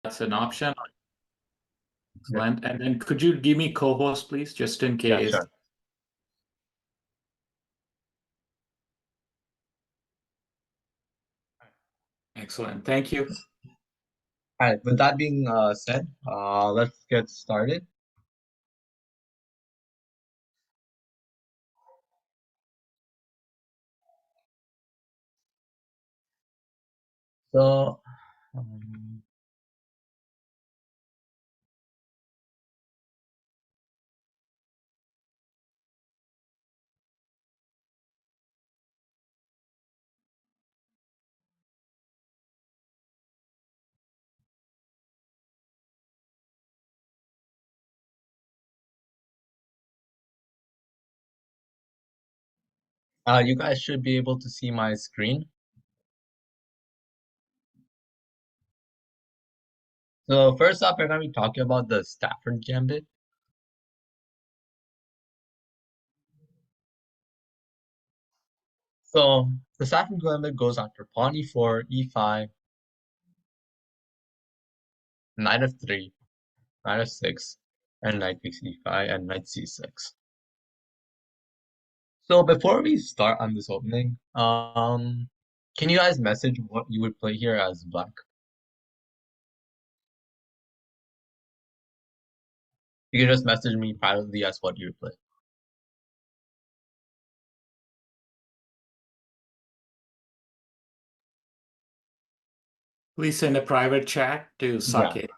that's an option. Excellent. And then could you give me co-host, please, just in Yeah, case? sure. Excellent. Thank you. All right, with that being said, let's get started. So, you guys should be able to see my screen. So first up, we're going to be talking about the Stafford Gambit. So the Stafford Gambit goes after pawn e4, e5, knight of 3, knight of 6, and knight takes e5, and knight c6. So before we start on this opening, can you guys message what you would play here as black? You can just message me privately as what you would play. Please send a private chat to Saketh.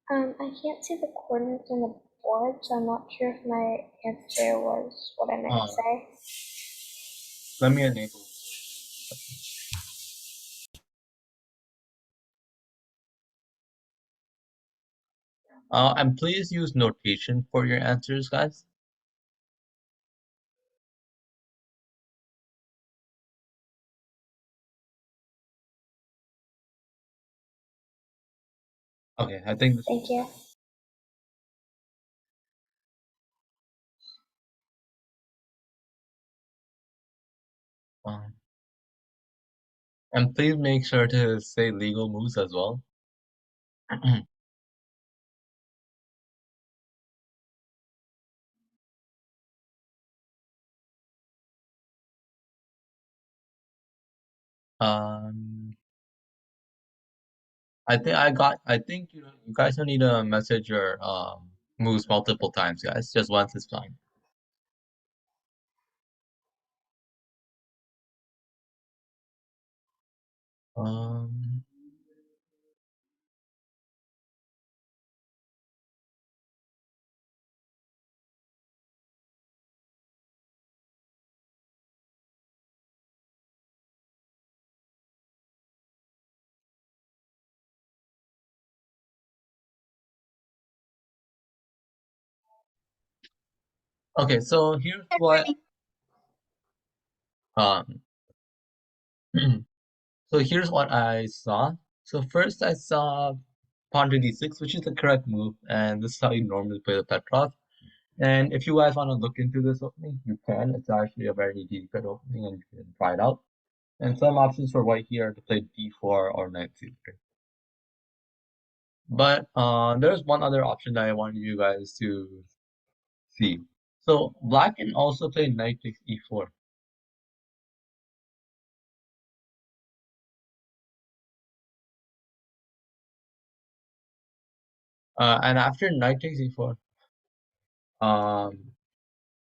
I can't see the coordinates on the board, so I'm not sure if my answer was what I meant to say. Let me enable. And please use notation for your answers, guys. Okay, I think. Thank you. And please make sure to say legal moves as well. I think you guys don't need to message your moves multiple times, guys. Just once is fine. Um. Okay, so here's what um so here's what I saw. So first I saw pawn to d6, which is the correct move, and this is how you normally play the Petrov. And if you guys want to look into this opening, you can. It's actually a very easy good opening, and you can try it out. And some options for white here are to play d4 or knight c3. But there's one other option that I wanted you guys to see. So black can also play knight takes e4. And after knight takes e4,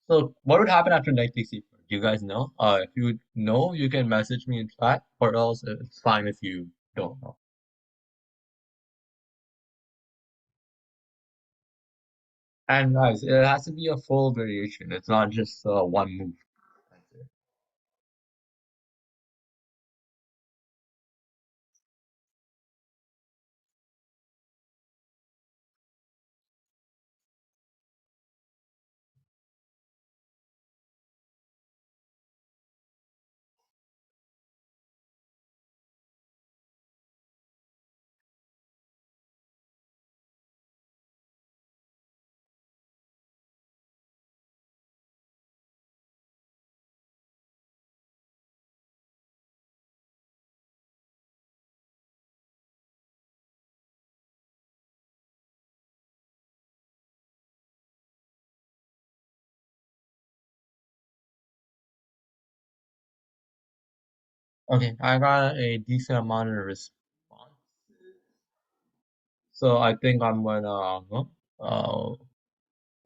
so what would happen after knight takes e4? Do you guys know? If you know, you can message me in chat, or else it's fine if you don't know. And guys, it has to be a full variation. It's not just one move. That's it. Okay, I got a decent amount of responses. So I think I'm gonna I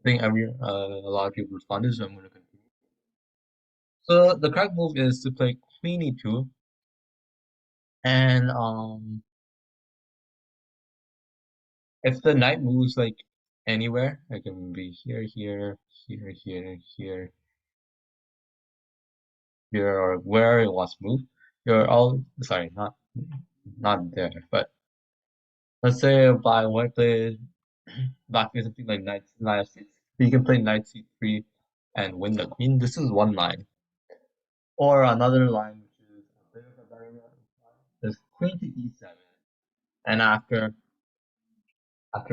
think a lot of people responded, so I'm gonna continue. So the correct move is to play Queen E2, and if the knight moves like anywhere, it can be here, here, here, here, here, here, or where it wants to move. You're all sorry, not there, but let's say by white plays black plays something like knight f6, you can play knight c3 and win the queen. This is one line. Or another line, which is a bit of a better line, is queen to e7. And after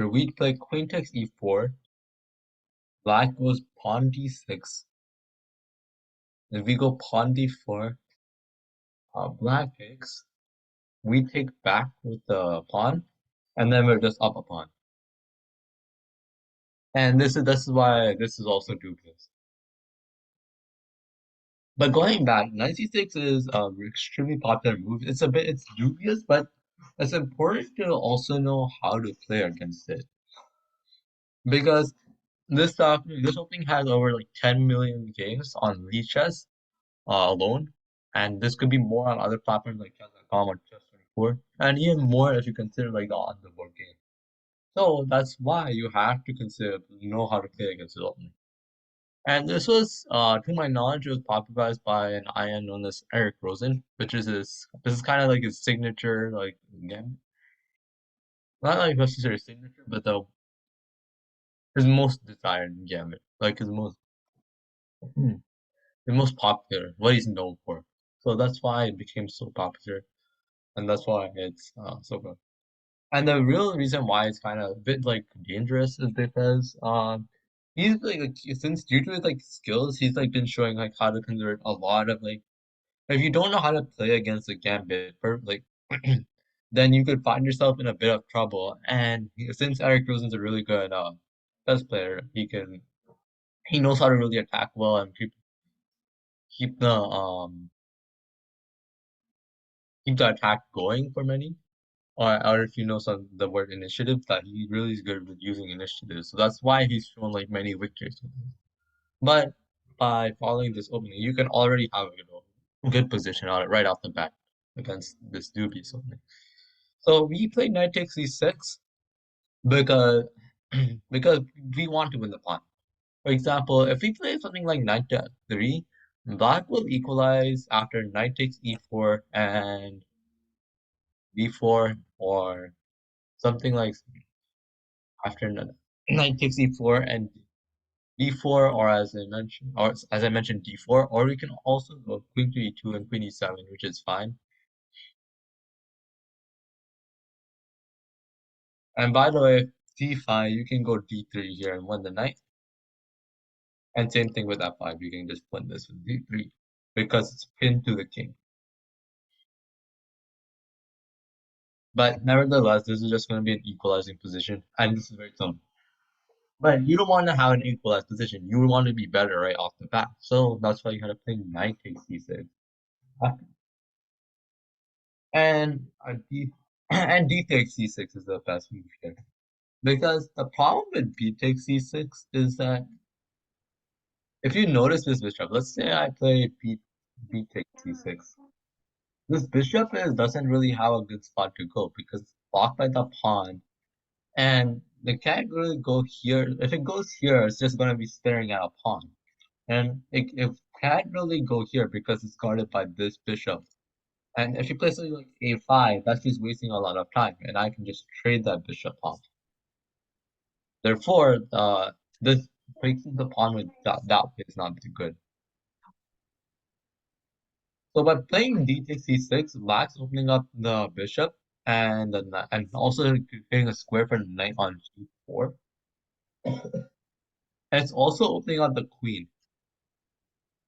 we play queen takes e4, black goes pawn d6. If we go pawn d4, black takes. We take back with the pawn, and then we're just up a pawn. And this is why this is also dubious. But going back, knight c6 is an extremely popular move. It's dubious, but it's important to also know how to play against it. Because this opening has over like 10 million games on Lichess alone, and this could be more on other platforms like chess.com or chess24, and even more if you consider like the on the board game. So that's why you have to know how to play against this opening. And this was, to my knowledge, it was popularized by an IN known as Eric Rosen, which is this is kind of like his signature, like game. Not like necessarily signature, but his most desired gambit, like the most popular, what he's known for. So that's why it became so popular, and that's why it's so good. And the real reason why it's kind of a bit like dangerous is because he's like since due to his like skills, he's like been showing like how to convert a lot of like if you don't know how to play against a gambit, like then you could find yourself in a bit of trouble. And since Eric Rosen's a really good chess player, he knows how to really attack well and keep the keep the attack going for many. Or if you know some the word initiative, that he really is good with using initiative. So that's why he's shown like many victories. But by following this opening, you can already have a good position on it right off the bat against this dubious opening. So we played knight takes e6 because because we want to win the pawn. For example, if we play something like knight to f3, black will equalize after knight takes e4 and b4, or something like after knight takes e4 and d4, or as I mentioned d4, or we can also go queen to e2 and queen e7, which is fine. And by the way, d5, you can go d3 here and win the knight. And same thing with f5, you can just win this with d3 because it's pinned to the king. But nevertheless, this is just going to be an equalizing position, and this is very simple. But you don't want to have an equalized position. You want to be better right off the bat. So that's why you gotta play knight takes c6. And d and d takes c6 is the best move here. Because the problem with b takes c6 is that if you notice this bishop, let's say I play b takes c6. This bishop doesn't really have a good spot to go because it's blocked by the pawn. And it can't really go here. If it goes here, it's just going to be staring at a pawn. And it can't really go here because it's guarded by this bishop. And if you play something like a5, that's just wasting a lot of time, and I can just trade that bishop off. Therefore, this breaking the pawn with that is not too good. So by playing d takes c6, black's opening up the bishop and also creating a square for the knight on g4. And it's also opening up the queen.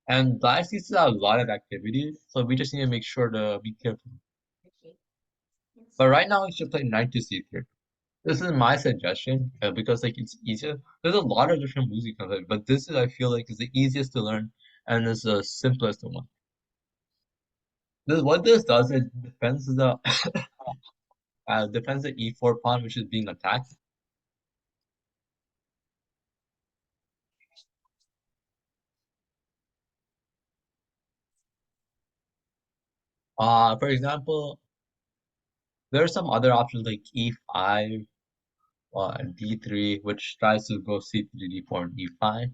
And black seems to have a lot of activity, so we just need to make sure to be careful. But right now, we should play knight to c3. This is my suggestion because like it's easier. There's a lot of different moves you can play, but this is I feel like is the easiest to learn and is the simplest one. What this does, it defends the defends the e4 pawn which is being attacked. For example, there are some other options like e5, d3, which tries to go c3, d4, and e5,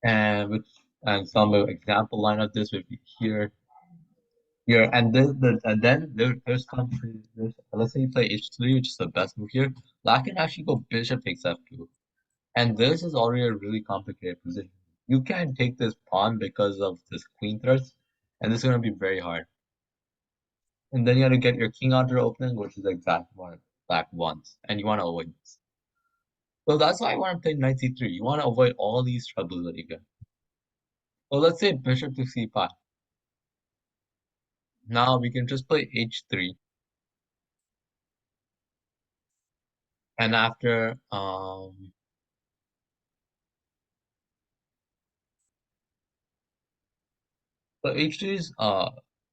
and some example line of this would be here, and then there's let's say you play h3, which is the best move here. Black can actually go bishop takes f2, and this is already a really complicated position. You can't take this pawn because of this queen threat, and this is going to be very hard. And then you have to get your king out of opening, which is exactly what black wants, and you want to avoid this. So that's why I want to play knight c3. You want to avoid all these troubles that you get. So let's say bishop to c5. Now we can just play h3, and after so h3 is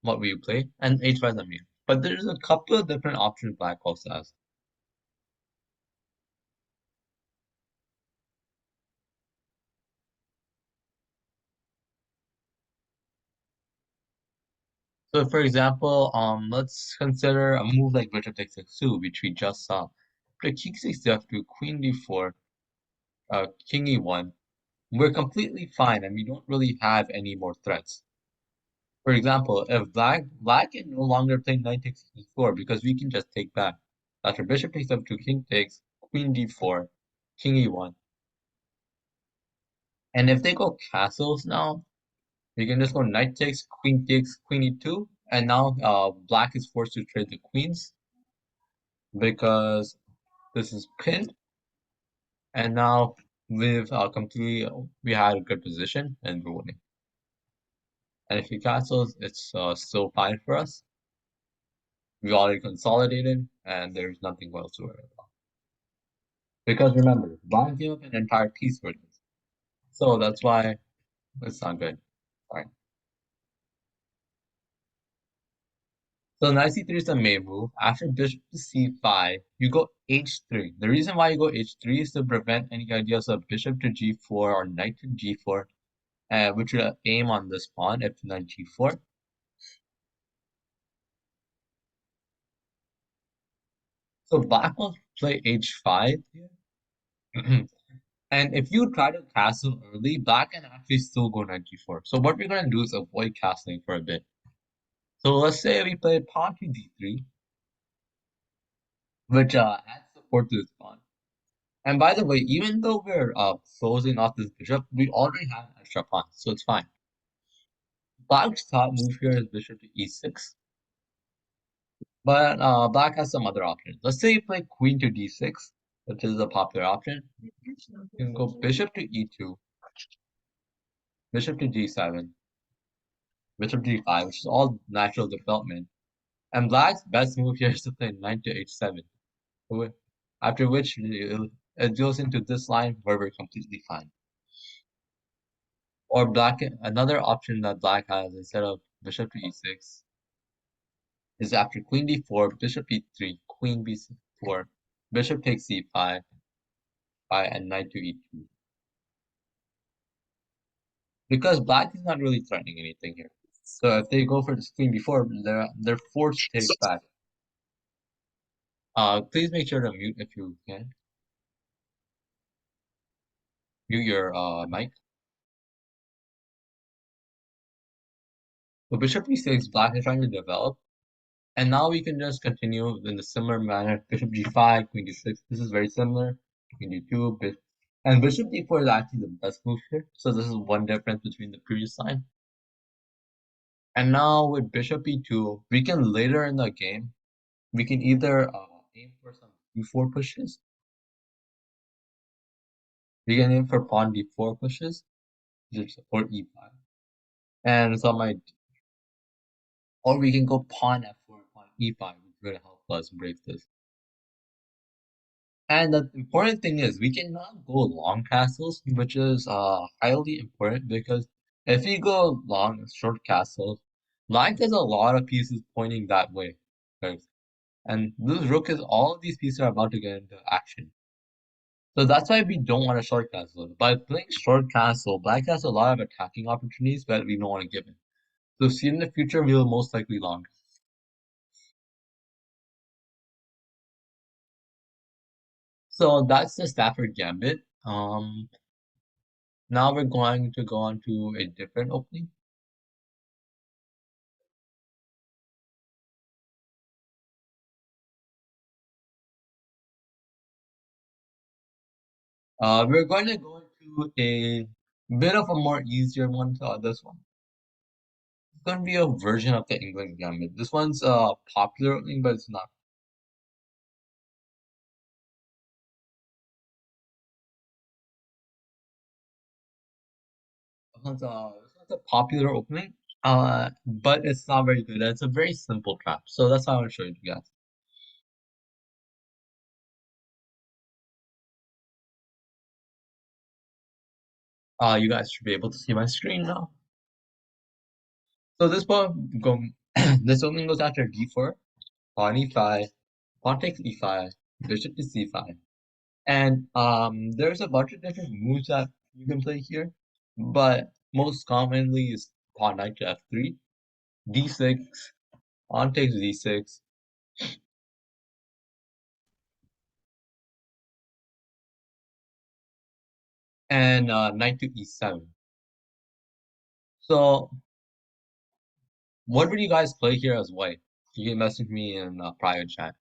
what we play, and h5 is the main. But there's a couple of different options black also has. So for example, let's consider a move like bishop takes x2, which we just saw. After king takes f2, queen d4, king e1. We're completely fine, and we don't really have any more threats. For example, if black can no longer play knight takes e4 because we can just take back. After bishop takes f2, king takes, queen d4, king e1. And if they go castles now, we can just go knight takes, queen e2, and now black is forced to trade the queens because this is pinned, and now we've we had a good position and we're winning. And if he castles, it's still fine for us. We already consolidated, and there's nothing else to worry about. Because remember, black gave up an entire piece for this, so that's why it's not good. Alright. So knight c3 is the main move. After bishop to c5, you go h3. The reason why you go h3 is to prevent any ideas of bishop to g4 or knight to g4, which will aim on this pawn if knight g4. So black will play h5 here. And if you try to castle early, black can actually still go knight g4. So what we're going to do is avoid castling for a bit. So let's say we play pawn to d3, which adds support to this pawn. And by the way, even though we're closing off this bishop, we already have an extra pawn, so it's fine. Black's top move here is bishop to e6. But black has some other options. Let's say you play queen to d6, which is a popular option. You can go bishop to e2, bishop to g7, bishop to d5, which is all natural development. And black's best move here is to play knight to h7, after which it goes into this line where we're completely fine. Or another option that black has instead of bishop to e6 is after queen d4, bishop e3, queen b4, bishop takes c5, and knight to e2. Because black is not really threatening anything here. So if they go for this queen b4, they're forced to take back. Please make sure to mute if you can. Mute your mic. So bishop e6, black is trying to develop. And now we can just continue in a similar manner. Bishop g5, queen d6. This is very similar. Queen d2, and bishop d4 is actually the best move here. So this is one difference between the previous line. And now with bishop e2, we can later in the game, we can either aim for some d4 pushes. We can aim for pawn d4 pushes, or e5. And some or we can go pawn f4, pawn e5, which will help us break this. And the important thing is we cannot go long castles, which is highly important because If you go long, short castle, black has a lot of pieces pointing that way, right? And this rook is all of these pieces are about to get into action. So that's why we don't want a short castle. By playing short castle, black has a lot of attacking opportunities that we don't want to give it. So see in the future, we will most likely long. So that's the Stafford Gambit. Now we're going to go on to a different opening. We're going to go into a bit of a more easier one to this one. It's going to be a version of the England Gambit. This one's popular opening, but it's not. This one's a popular opening, but it's not very good. It's a very simple trap, so that's how I want to show you guys. You guys should be able to see my screen now. So this one go this opening goes after d4, pawn e5, pawn takes e5, bishop to c5. And there's a bunch of different moves that you can play here, but most commonly is pawn knight to f3, d6, pawn takes d6, and knight to e7. So what would you guys play here as white? You can message me in private chat.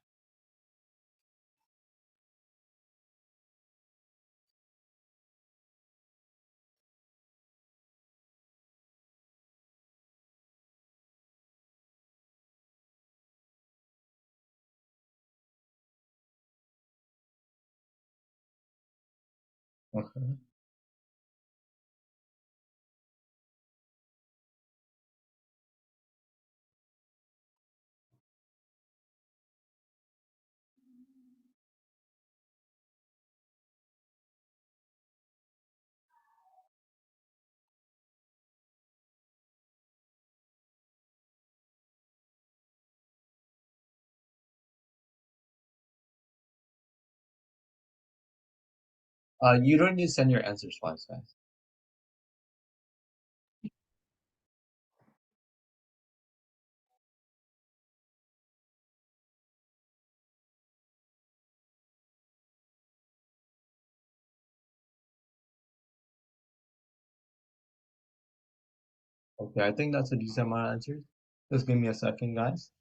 Okay. You don't need to send your answers twice, guys. Okay, I think that's a decent amount of answers. Just give me a second, guys.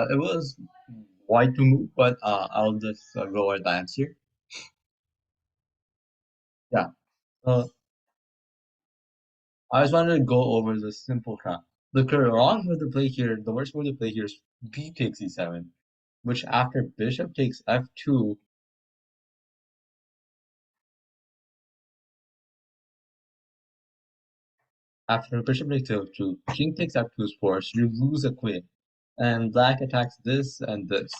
It was white to move, but I'll just go with the answer. Yeah. I just wanted to go over the simple trap. The wrong move to play here, the worst move to play here is b takes e7, which after bishop takes f2, after bishop takes f2, king takes f2 is forced, you lose a queen, and black attacks this and this.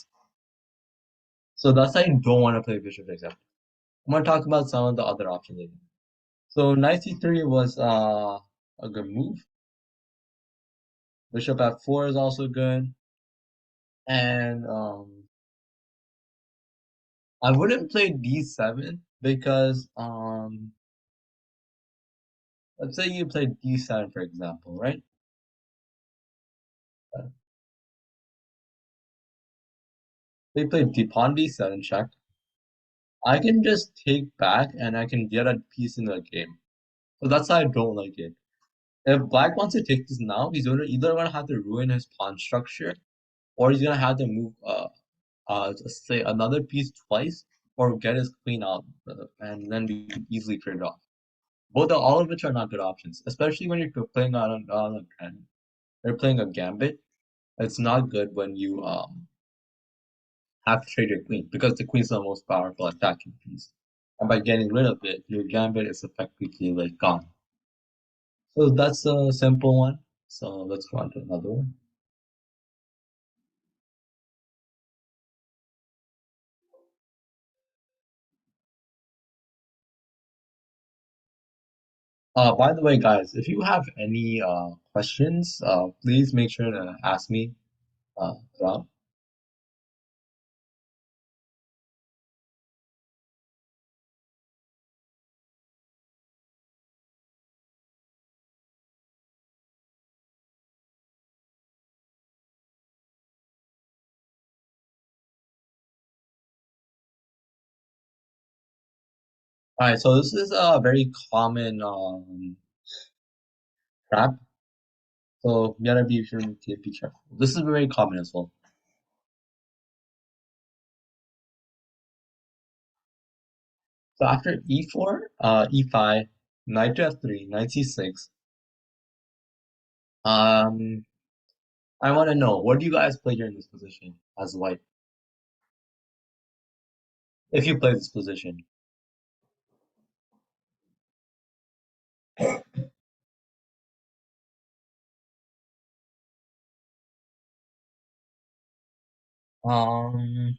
So that's why you don't want to play bishop takes f2. I'm going to talk about some of the other options again. So knight c3 was a good move. Bishop f4 is also good. And I wouldn't play d7 because let's say you play d7 for example, right? They play pawn d7 check. I can just take back and I can get a piece in the game. So that's why I don't like it. If black wants to take this now, he's either gonna have to ruin his pawn structure, or he's gonna have to move say another piece twice, or get his queen out, and then we can easily trade it off. All of which are not good options, especially when you're playing you're playing a gambit. It's not good when you have to trade your queen because the queen's the most powerful attacking piece. And by getting rid of it, your gambit is effectively like gone. So that's a simple one. So let's go on to another one. By the way, guys, if you have any questions, please make sure to ask me throughout. All right, so this is a very common trap. So you gotta be sure to be careful. This is very common as well. So after e4, e5, knight to f3, knight c6. Um, I want to know, what do you guys play here in this position as white? If you play this position. Um,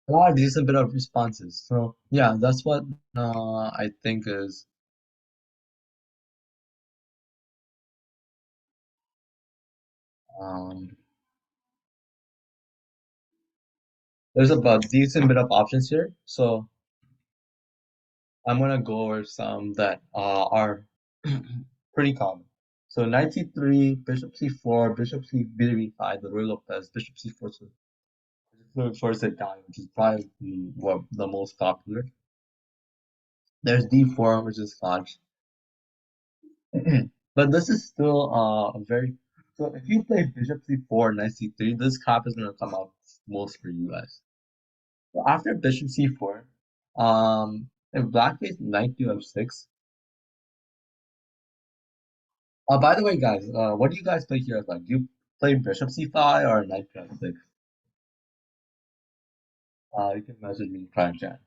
a lot of decent bit of responses. So yeah, that's what I think is um there's a decent bit of options here. So I'm gonna go over some that are pretty common. So knight c3, bishop c4, bishop b5, the Roy Lopez, bishop c4, so first Italian, which is probably what the most popular. There's d4, which is fudge. But this is still a very so if you play bishop c4, knight c3, this cap is gonna come out most for you guys. So after bishop c4, if black plays knight to f6. By the way, guys, what do you guys play here? Like, do you play bishop c5 or knight to f6? You can message me in private chat.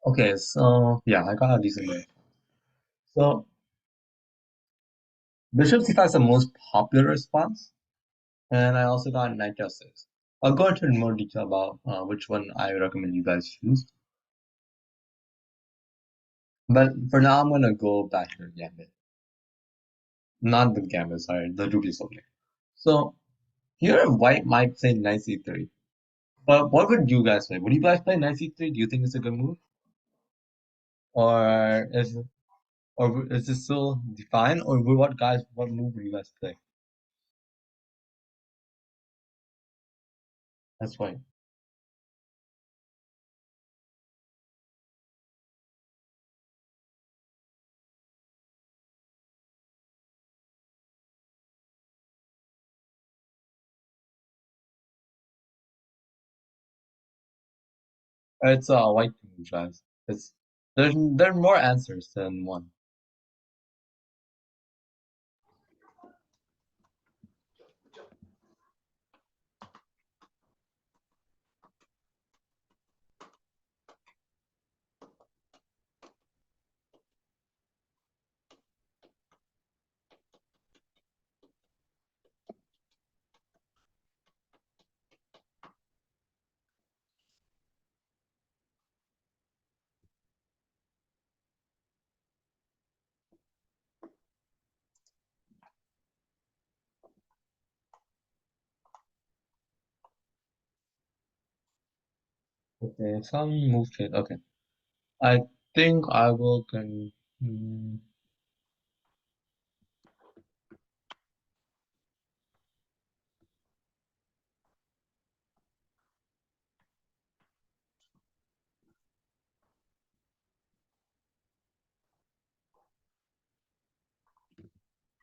Okay, so yeah, I got a decent one. So bishop c5 is the most popular response, and I also got knight to f6. I'll go into more detail about which one I recommend you guys choose. But for now, I'm gonna go back to the gambit. Not the gambit, sorry, the dubious opening. So here, white might play knight c3. But what would you guys play? Would you guys play knight c3? Do you think it's a good move, or is it still defined? Or what move would you guys play? That's fine. It's a white move, guys. There are more answers than one. Okay, some move change. Okay. I think I will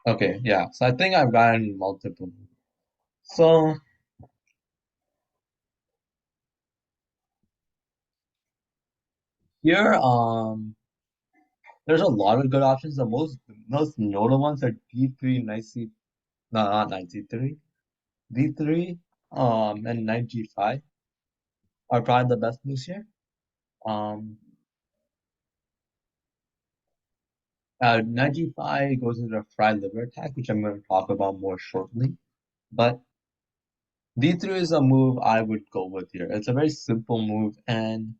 okay, yeah. So I think I've gotten multiple. So here, there's a lot of good options. The most notable ones are D3, knight C, no, not knight C3, D3, and knight G5 are probably the best moves here. Um, Knight G5 goes into a fried liver attack, which I'm going to talk about more shortly. But D3 is a move I would go with here. It's a very simple move, and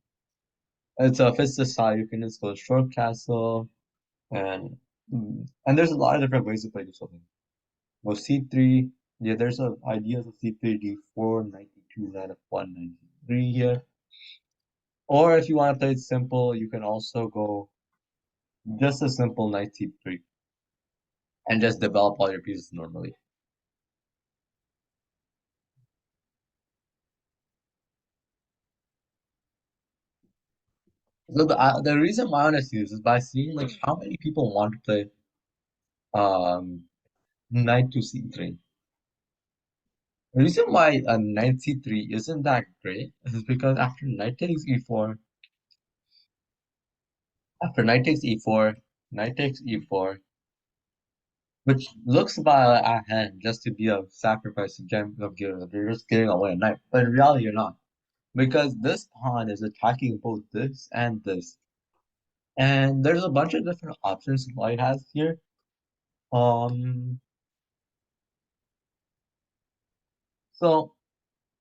fits the style. You can just go short castle, and and there's a lot of different ways to play this one. Go C3. Yeah, there's ideas of C3, D4, knight D2, knight F1, knight D3 here. Or if you want to play it simple, you can also go just a simple knight C3 and just develop all your pieces normally. So the reason why I want to see this is by seeing like how many people want to play um knight to c3. The reason why a knight c3 isn't that great is because after knight takes e4, knight takes e4, which looks about a hand just to be a sacrifice of giving. You're just giving away a knight, but in reality you're not, because this pawn is attacking both this and this, and there's a bunch of different options white has here. Um, so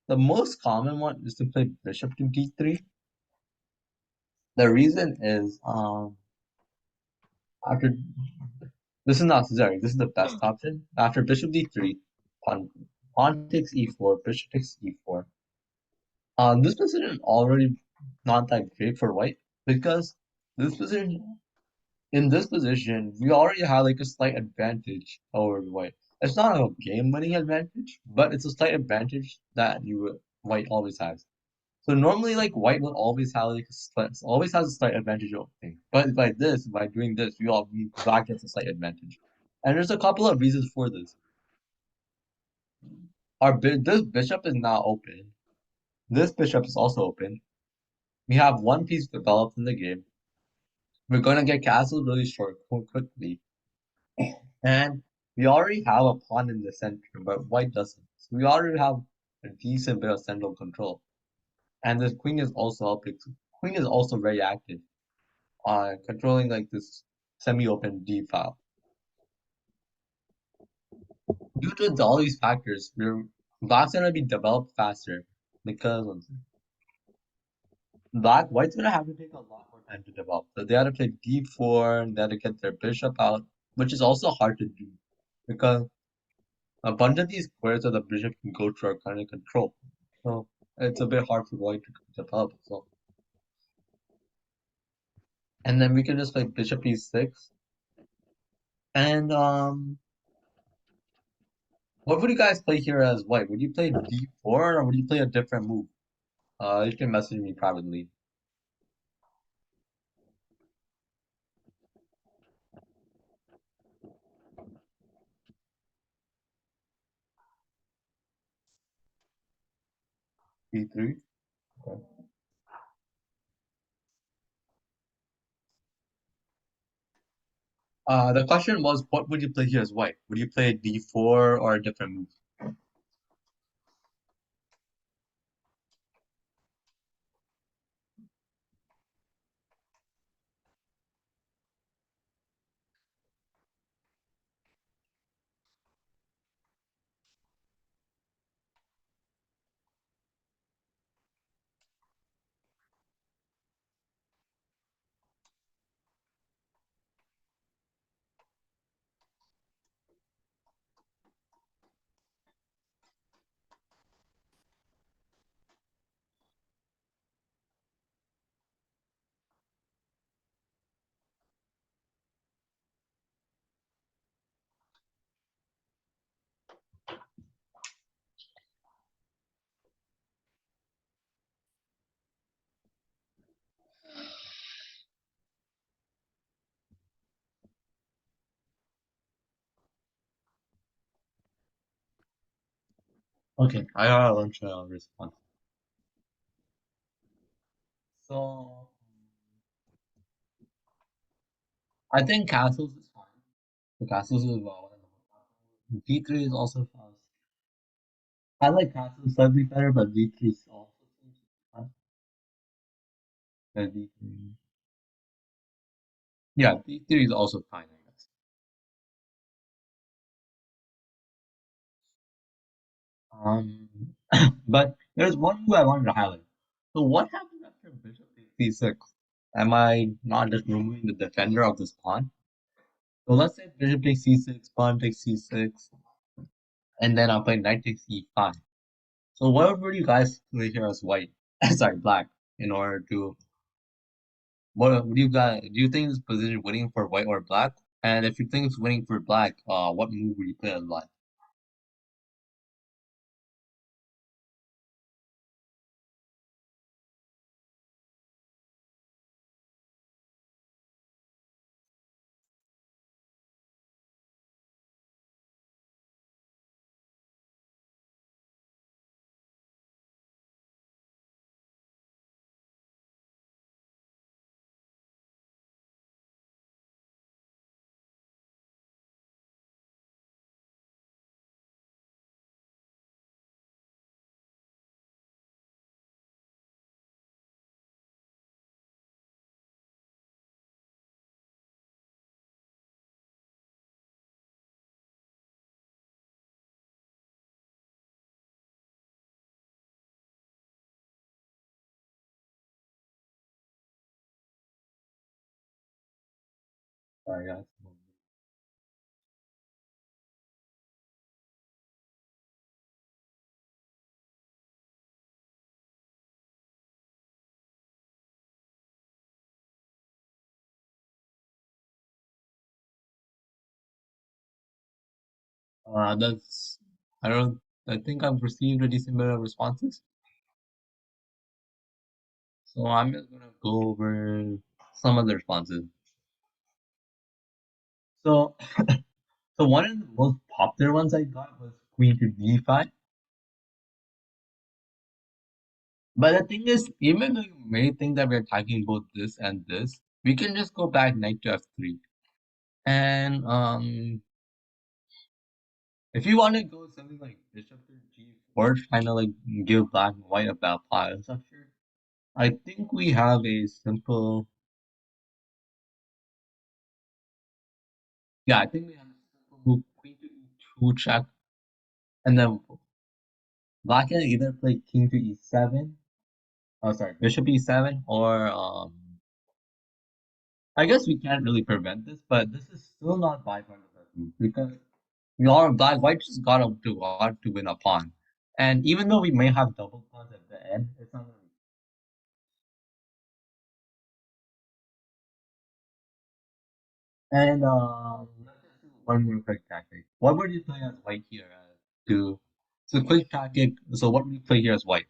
the most common one is to play bishop to d3. The reason is after this is not necessary. This is the best option. After bishop d3, pawn takes e4, bishop takes e4. This position already not that great for white because this position in this position we already have like a slight advantage over white. It's not a game-winning advantage, but it's a slight advantage that white always has. So normally, like white will always have like always has a slight advantage over things. But by doing this, black gets a slight advantage. And there's a couple of reasons for this. This bishop is now open. This bishop is also open. We have one piece developed in the game. We're gonna get castled really short quickly, and we already have a pawn in the center, but white doesn't. So we already have a decent bit of central control. And the queen is also helping. Queen is also very active controlling like this semi-open D file. Due to all these factors, black's gonna be developed faster because white's gonna have to take a lot more time to develop. So they had to play D4, and they had to get their bishop out, which is also hard to do because a bunch of these squares that the bishop can go to are kind of control. So it's a bit hard for white to develop. So and then we can just play bishop e6 and what would you guys play here as white? Would you play d4 or would you play a different move? You can message me privately. D3. Okay. The question was, what would you play here as white? Would you play d4 or a different move? Okay, I got a lunch response. So I think castles is fine. The castles is D3 is also fast. I like castles slightly better, but D3 is also seems fast. D3. Yeah, D3 is also fine, I guess. Um, but there's one move I wanted to highlight. So what happens after bishop takes c6? Am I not just removing the defender of this pawn? So let's say bishop takes c6, pawn takes c6, and then I'm playing knight takes e5. So what would you guys play here as white? Sorry, black, in order to what do you guys do you think this position winning for white or black? And if you think it's winning for black, what move would you play as black? Sorry, guys. That's I don't I think I've received a decent bit of responses. So I'm just gonna go over some of the responses. So so one of the most popular ones I got was queen to d5. But the thing is, even though you may think that we're attacking both this and this, we can just go back knight to f3. And if you want to go something like bishop to g4, trying to like give black and white a pile structure, I think we have a simple. Yeah, I think we have a simple move queen to e2 check, and then black can either play king to e7. Oh, sorry, bishop e7, or I guess we can't really prevent this, but this is still not by far the best move because we are black. White just got to win a pawn, and even though we may have double pawns at the end, it's not gonna be. And let's just do one more quick tactic. What would you play as white here? To so quick tactic. So what would you play here as white?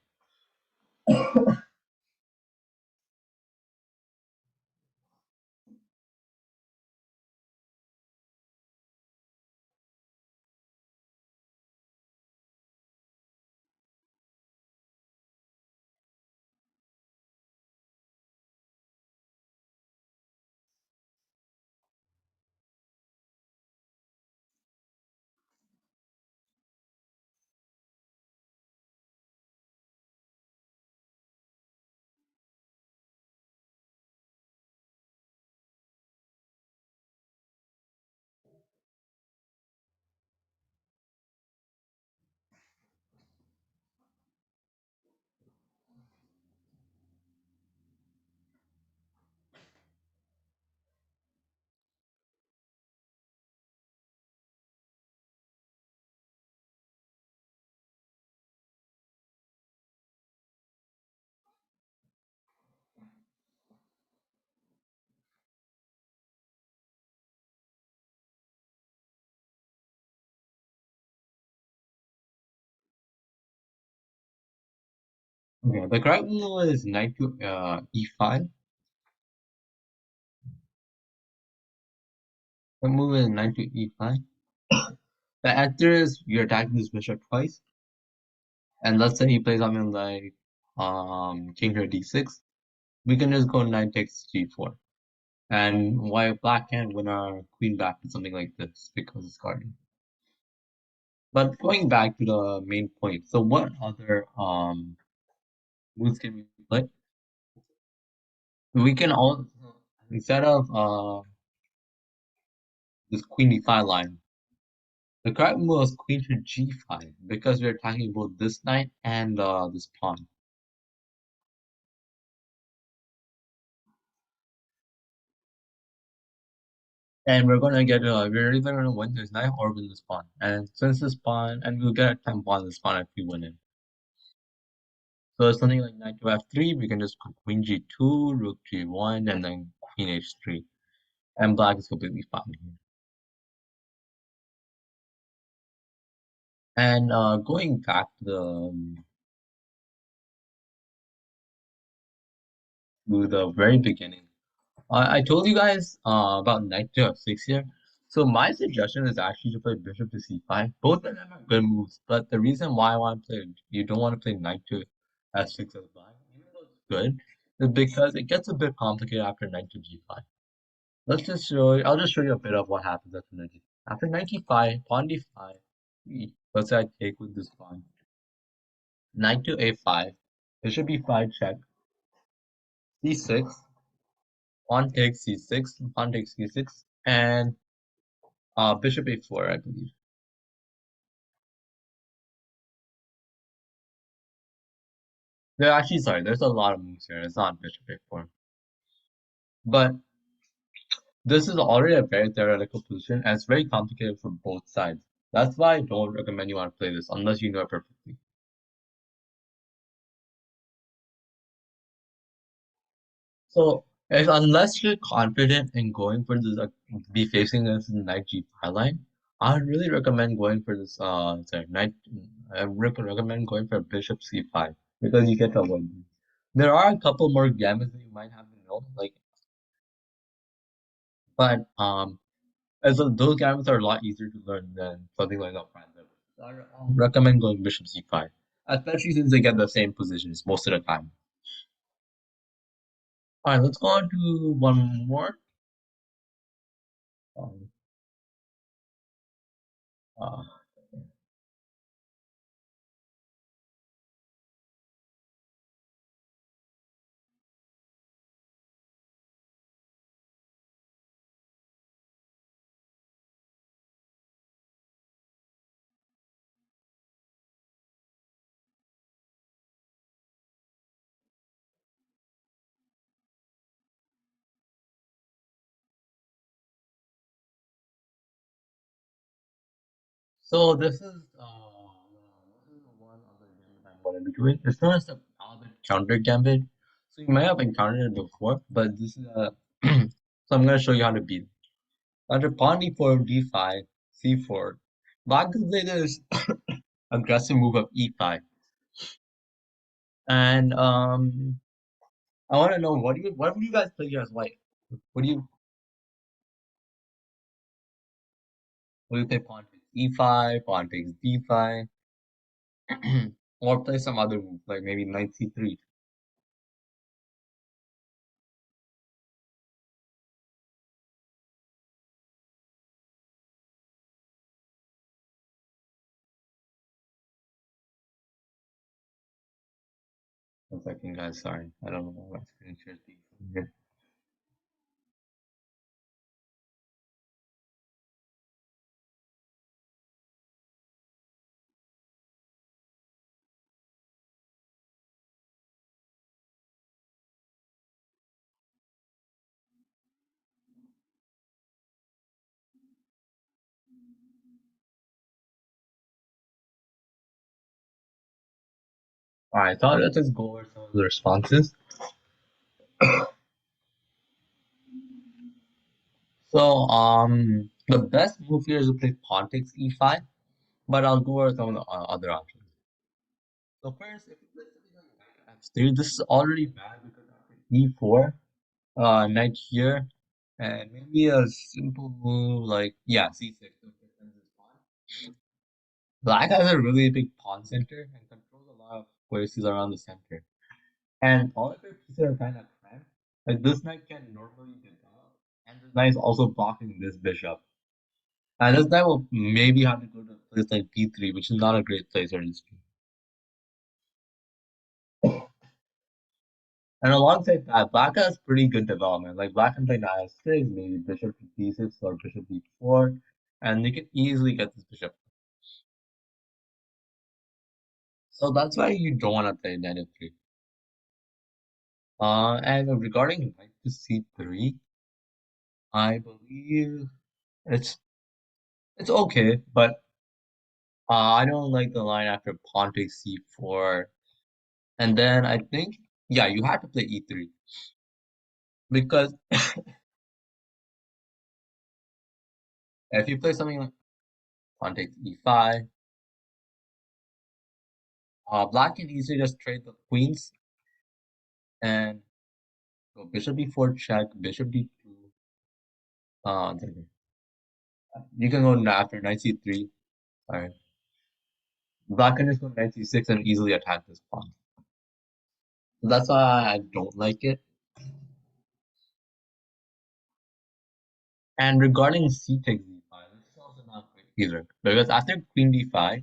Okay, the correct move is knight to e5. The move is knight to e5. The answer is you're attacking this bishop twice. And let's say he plays something like king to d6, we can just go knight takes g4. And why black can't win our queen back to something like this because it's guarding. But going back to the main point, so what other moves can we play? We can also, instead of this queen d5 line, the correct move is queen to g5 because we're attacking both this knight and this pawn. And we're we're either gonna win this knight or win this pawn. And since this pawn, and we'll get a tempo on this pawn if we win it. So something like knight to f3, we can just go queen g2, rook g1, and then queen h3. And black is completely fine here. And going back to the very beginning, I told you guys about knight to f6 here. So my suggestion is actually to play bishop to c5. Both of them are good moves, but the reason why you don't want to play knight to f6 as black, even though it's good, is because it gets a bit complicated after knight to g5. I'll just show you a bit of what happens after knight g5. After knight g5, pawn d5, let's say I take with this pawn. Knight to a5, bishop b5 check, c6, pawn takes c6, pawn takes c6, and bishop a4, I believe. Sorry, there's a lot of moves here. It's not bishop a4. But this is already a very theoretical position, and it's very complicated for both sides. That's why I don't recommend you want to play this unless you know it perfectly. So, unless you're confident in going for this, be facing this knight g5 line, I would really recommend going for this. I recommend going for bishop c5 because you get to avoid these. There are a couple more gambits that you might have to know, but as those gambits are a lot easier to learn than something like that. So I recommend going bishop c5, especially since they get the same positions most of the time. All right, let's go on to one more. Um, uh, So this is the one other gambit I'm going to be doing. It's known as the Albert counter gambit. So you might have encountered it before, but this is so I'm going to show you how to beat it. Under pawn d4, d5, c4, black can play this aggressive move of e5. And I want to know what would you guys play here as white? What do you play pawn takes e5, pawn takes d5, or play some other move like maybe knight c3. One second, guys. Sorry, I don't know why my screen shares being here. All right, so let's just go over some of the responses. So, the best move here is to play pawn takes e5, but I'll go over some of the other options. So first, if you play something like knight f3, this is already bad because after e4, knight here, and maybe a simple move like c6 to defend this pawn. Black has a really big pawn center and controls a places around the center. And all of your pieces are kind of cramped. Like this knight can normally develop, and this knight is also blocking this bishop. And this knight will maybe have to go to a place like b3, which is not a great place for this. And alongside that, black has pretty good development. Like black can play knight f6, maybe bishop to d6 or bishop d4, and they can easily get this bishop. So that's why you don't want to play knight f3. And regarding knight to c3, I believe it's okay, but I don't like the line after pawn takes c4, and then I think yeah, you have to play e3 because if you play something like pawn takes e5, black can easily just trade the queens and go bishop b4 check, bishop d2. You can go after knight c3. Sorry, black can just go knight c6 and easily attack this pawn. So that's why I don't like it. And regarding c takes d5, this is also not great either because after queen d5,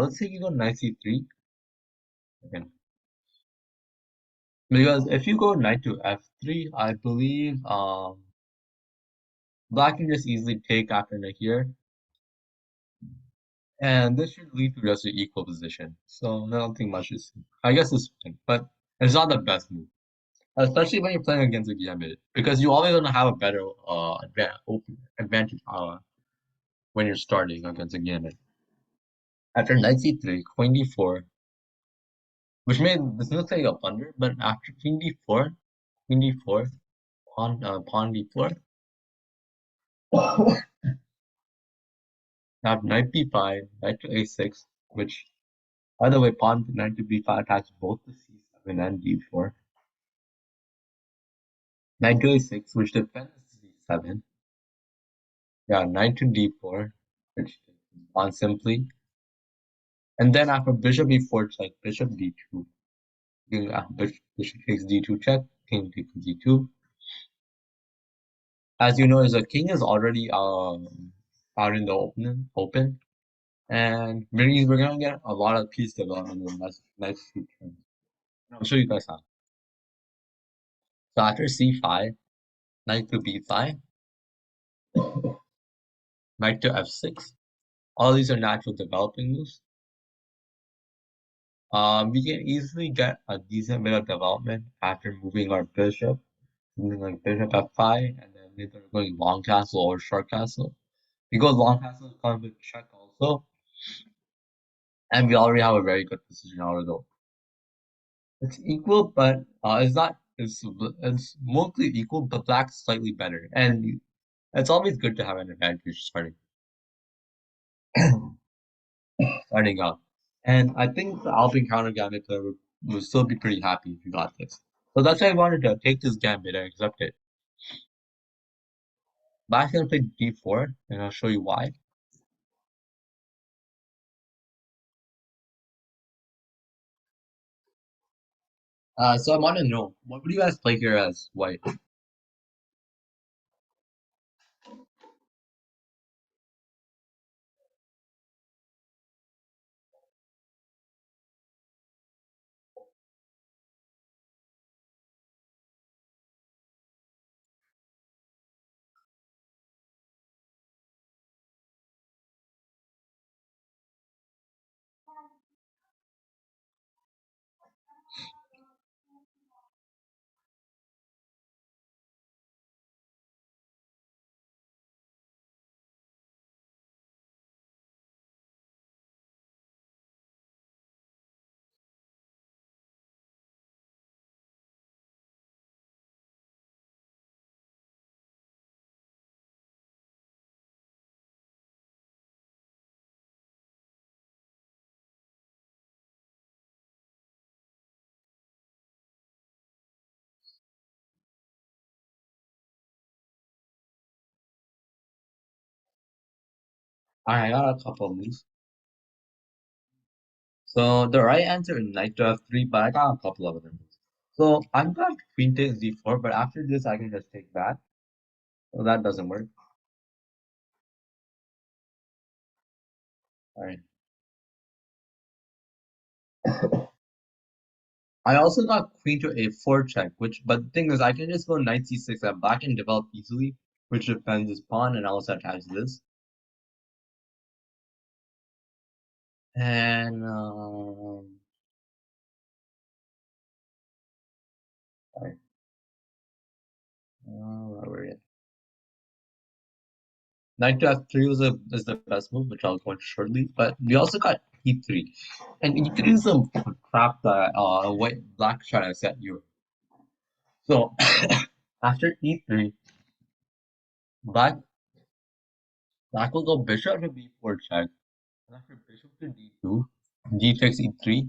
let's say you go knight c3 again. Because if you go knight to f3, I believe black can just easily take after knight here. And this should lead to just an equal position. So I don't think much is I guess it's fine, but it's not the best move. Especially when you're playing against a gambit. Because you always gonna have a better advantage when you're starting against a gambit. After knight c3, queen d4, which made this looks like a blunder, but after queen d4, pawn d4. Now knight b5, knight to a6, which, by the way, pawn to knight to b5 attacks both the c7 and d4. Knight to a6, which defends c7. Yeah, knight to d4, which defends pawn simply. And then after bishop e4 check, bishop d2. Bishop takes d2 check, king takes d2. As you know, the king is already out in the open. And we're gonna get a lot of piece development in the next few turns. I'll show you guys how. So after c5, knight to b5, knight to f6. All these are natural developing moves. We can easily get a decent bit of development after moving our bishop, something like bishop f5, and then either going long castle or short castle. We go long castle, it comes with check also, and we already have a very good position out of though. It's equal, but it's not. It's mostly equal, but black's slightly better, and it's always good to have an advantage starting out. And I think the Alpine counter gambit player would still be pretty happy if you got this. So that's why I wanted to take this gambit and accept it. Black's gonna play d4, and I'll show you why. So I want to know, what would you guys play here as white? I got a couple of these. So the right answer is knight to f3, but I got a couple of other moves. So I'm going to queen takes d4, but after this I can just take back. So that doesn't work. Alright. I also got queen to a4 check, but the thing is I can just go knight c6 and black can develop easily, which defends this pawn and also attacks this. And sorry. Where were you? Knight to f3 is the best move, which I'll go into shortly. But we also got e3, and e3 is some crap that white black trying to set you. So after e3, black will go bishop to b4 check, and after bishop to d2, d takes e3.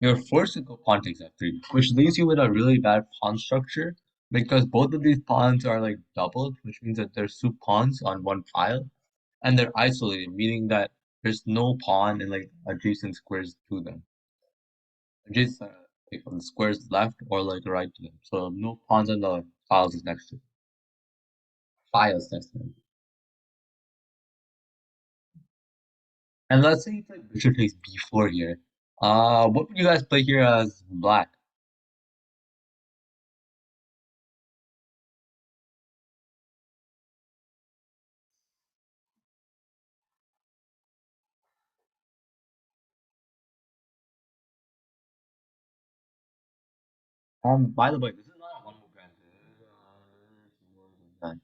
You're forced to go pawn takes f3, which leaves you with a really bad pawn structure because both of these pawns are like doubled, which means that there's two pawns on one file, and they're isolated, meaning that there's no pawn in like adjacent squares to them. Adjacent like on the squares left or like right to them. So no pawns on the files next to files next to them. And let's say you play bishop takes b4 here. What would you guys play here as black? By the way, this is not a one move answer. This is more than that.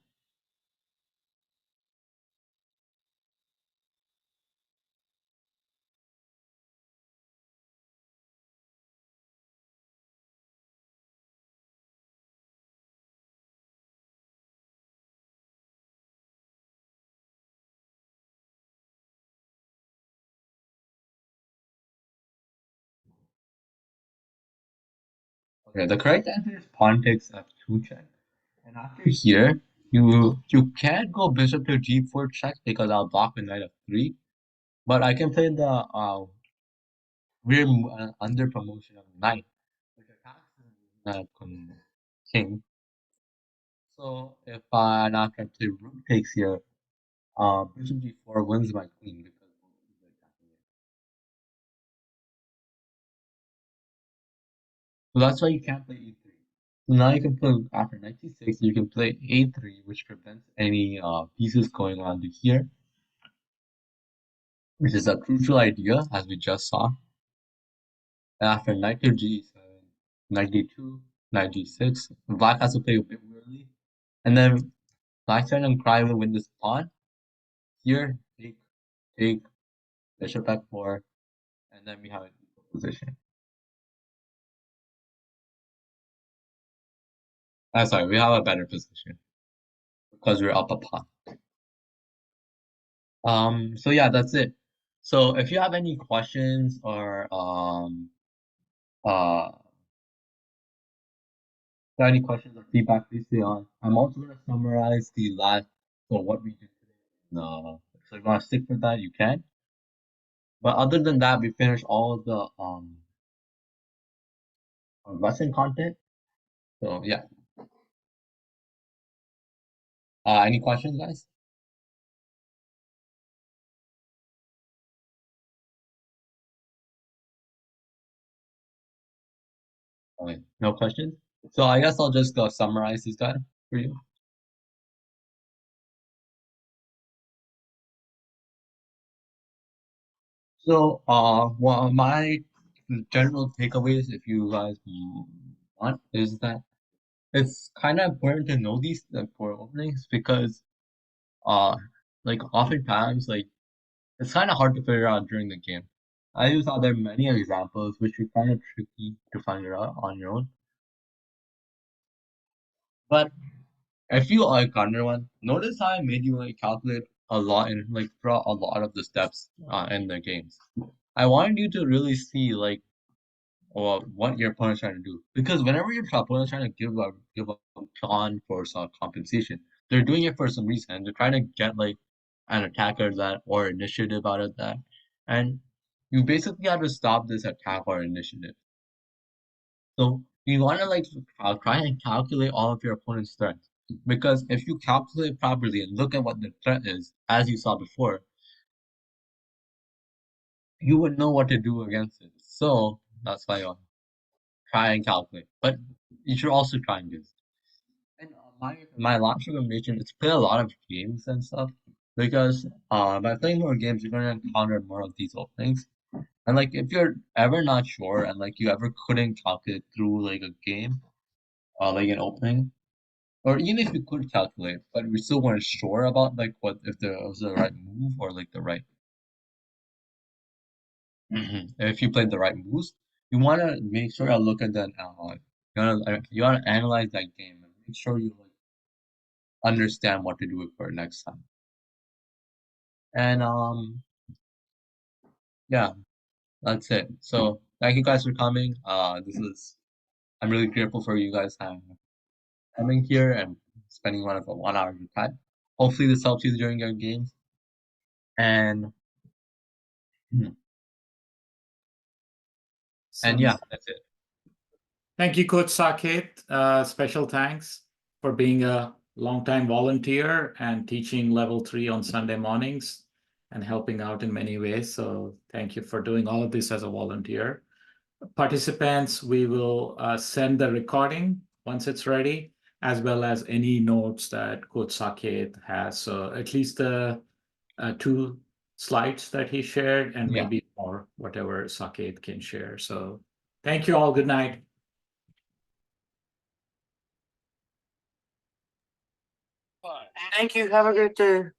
Okay, the correct answer is pawn takes f2 check. And after here, you can't go bishop to g4 check because I'll block with knight f3. But I can play the under promotion of knight, which attacks the king. So if I now can play rook takes here, bishop g4 wins my queen because both of these are attacking it. So that's why you can't play e3. So now you can play after knight c6, you can play a3, which prevents any pieces going on to here, which is a crucial idea as we just saw. And after knight to g7, knight d2, knight g6, black has to play a bit weirdly, and then black trying to cry will win this pawn. Here, take bishop f4, and then we have an equal position. Sorry, we have a better position because we're up a pawn. So yeah, that's it. So if you have any questions or uh got any questions or feedback, please stay on. I'm also gonna summarize the last so what we did today. So if you wanna stick with that, you can. But other than that, we finished all of the lesson content. So yeah. Any questions, guys? Okay, no questions. So I guess I'll just summarize this guy for you. So well, my general takeaways, if you guys want, is that it's kind of important to know these for openings because uh like oftentimes like it's kind of hard to figure out during the game. I just thought there are many examples which are kind of tricky to find it out on your own. But if you like under one, notice how I made you like calculate a lot and like throughout a lot of the steps in the games. I wanted you to really see like what your opponent's trying to do. Because whenever your opponent's trying to give a pawn for some compensation, they're doing it for some reason. And they're trying to get like an attacker that or initiative out of that. And you basically have to stop this attack or initiative. So you want to like try and calculate all of your opponent's threats, because if you calculate properly and look at what the threat is, as you saw before, you would know what to do against it. So that's why you try and calculate, but you should also try and do this. And my last recommendation is play a lot of games and stuff, because by playing more games, you're gonna encounter more of these openings. And like if you're ever not sure and like you ever couldn't calculate through like a game, like an opening, or even if you could calculate, but we still weren't sure about like what if there was the right move or like the right if you played the right moves, you want to make sure to look at that. You want to analyze that game and make sure you like understand what to do it for next time. And yeah, that's it. So thank you guys for coming. I'm really grateful for you guys coming here and spending 1 hour of your time. Hopefully this helps you during your games. And yeah, that's it. Thank you, Coach Saketh. Special thanks for being a longtime volunteer and teaching level 3 on Sunday mornings and helping out in many ways. So thank you for doing all of this as a volunteer. Participants, we will send the recording once it's ready, as well as any notes that Coach Saketh has. So at least the 2 slides that he shared, and Yeah. maybe more, whatever Saketh can share. So thank you all. Good night. Thank you. Have a great day.